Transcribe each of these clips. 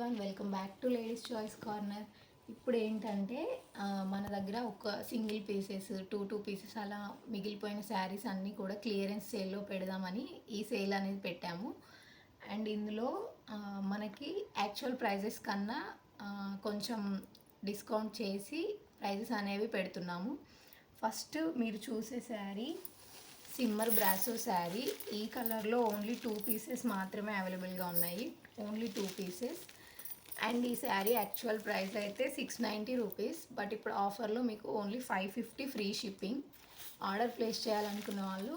Everyone, welcome back to ladies choice corner. ఇప్పుడు ఏంటంటే మన దగ్గర ఒక సింగిల్ పీసెస్ టూ పీసెస్ అలా మిగిలిపోయిన శారీస్ అన్నీ కూడా క్లియరెన్స్ సేల్లో పెడదామని ఈ సేల్ అనేది పెట్టాము. అండ్ ఇందులో మనకి యాక్చువల్ ప్రైజెస్ కన్నా కొంచెం డిస్కౌంట్ చేసి ప్రైజెస్ అనేవి పెడుతున్నాము. ఫస్ట్ మీరు చూసే శారీ సిమ్మర్ బ్రాసో శారీ. ఈ కలర్లో ఓన్లీ 2 పీసెస్ మాత్రమే అవైలబుల్గా ఉన్నాయి, ఓన్లీ 2 పీసెస్. అండ్ ఈ శారీ యాక్చువల్ ప్రైస్ అయితే 690 రూపీస్, బట్ ఇప్పుడు ఆఫర్లో మీకు only 550 free shipping. Order place చేయాలనుకున్న వాళ్ళు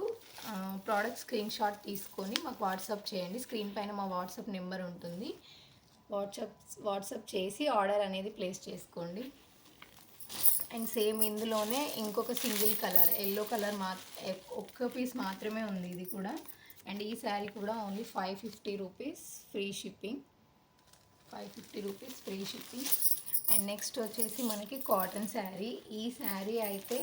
ప్రోడక్ట్ స్క్రీన్ షాట్ తీసుకొని మాకు వాట్సాప్ చేయండి. స్క్రీన్ పైన మా వాట్సాప్ నెంబర్ ఉంటుంది, వాట్సాప్ చేసి ఆర్డర్ అనేది ప్లేస్ చేసుకోండి. అండ్ సేమ్ ఇందులోనే ఇంకొక సింగిల్ కలర్ ఎల్లో కలర్ ఒక్క పీస్ మాత్రమే ఉంది ఇది కూడా. అండ్ ఈ శారీ కూడా only 550 rupees free shipping, 550 rupees free shipping. And next వచ్చేసి మనకి కాటన్ శారీ. ఈ శారీ అయితే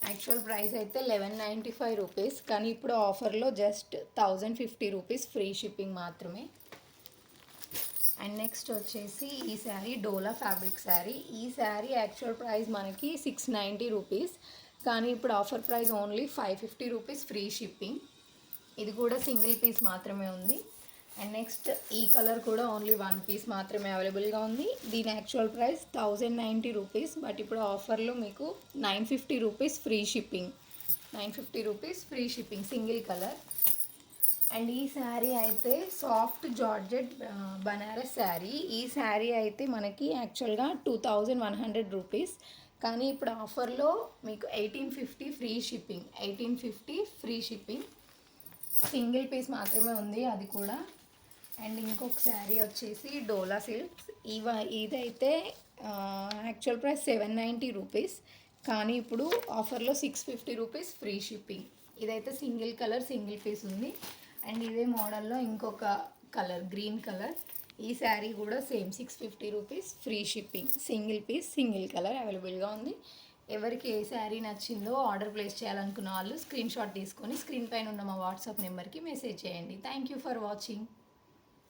యాక్చువల్ ప్రైస్ అయితే 1195 రూపీస్, కానీ ఇప్పుడు ఆఫర్లో జస్ట్ 1050 రూపీస్ ఫ్రీ షిప్పింగ్ మాత్రమే. అండ్ నెక్స్ట్ వచ్చేసి ఈ శారీ డోలా ఫ్యాబ్రిక్ శారీ. ఈ శారీ యాక్చువల్ ప్రైస్ మనకి 690 రూపీస్, కానీ ఇప్పుడు offer price only 550 rupees free shipping. ఇది కూడా సింగిల్ పీస్ మాత్రమే ఉంది. అండ్ నెక్స్ట్ ఈ కలర్ కూడా ఓన్లీ 1 పీస్ మాత్రమే అవైలబుల్గా ఉంది. దీని యాక్చువల్ ప్రైస్ 1090 రూపీస్, బట్ ఇప్పుడు ఆఫర్లో మీకు 950 rupees free shipping, 950 rupees free shipping, single colour. And ఈ శారీ అయితే సాఫ్ట్ జార్జెట్ బనారస్ శారీ. ఈ శారీ అయితే మనకి యాక్చువల్గా 2100 రూపీస్, కానీ ఇప్పుడు ఆఫర్లో మీకు 1850 free shipping, 1850 free shipping. Single piece మాత్రమే ఉంది అది కూడా. అండ్ ఇంకొక శారీ వచ్చేసి డోలా సిల్క్స్. ఇదైతే యాక్చువల్ ప్రైస్ 790 రూపీస్, కానీ ఇప్పుడు ఆఫర్లో 650 రూపీస్ ఫ్రీ షిప్పింగ్. ఇదైతే సింగిల్ కలర్ సింగిల్ పీస్ ఉంది. అండ్ ఇదే మోడల్లో ఇంకొక కలర్ గ్రీన్ కలర్. ఈ శారీ కూడా same 650 rupees free shipping, single piece single colour అవైలబుల్గా ఉంది. ఎవరికి ఏ శారీ నచ్చిందో ఆర్డర్ ప్లేస్ చేయాలనుకున్న వాళ్ళు స్క్రీన్ షాట్ తీసుకొని స్క్రీన్ పైన ఉన్న మా వాట్సాప్ నెంబర్కి మెసేజ్ చేయండి. Thank you for watching.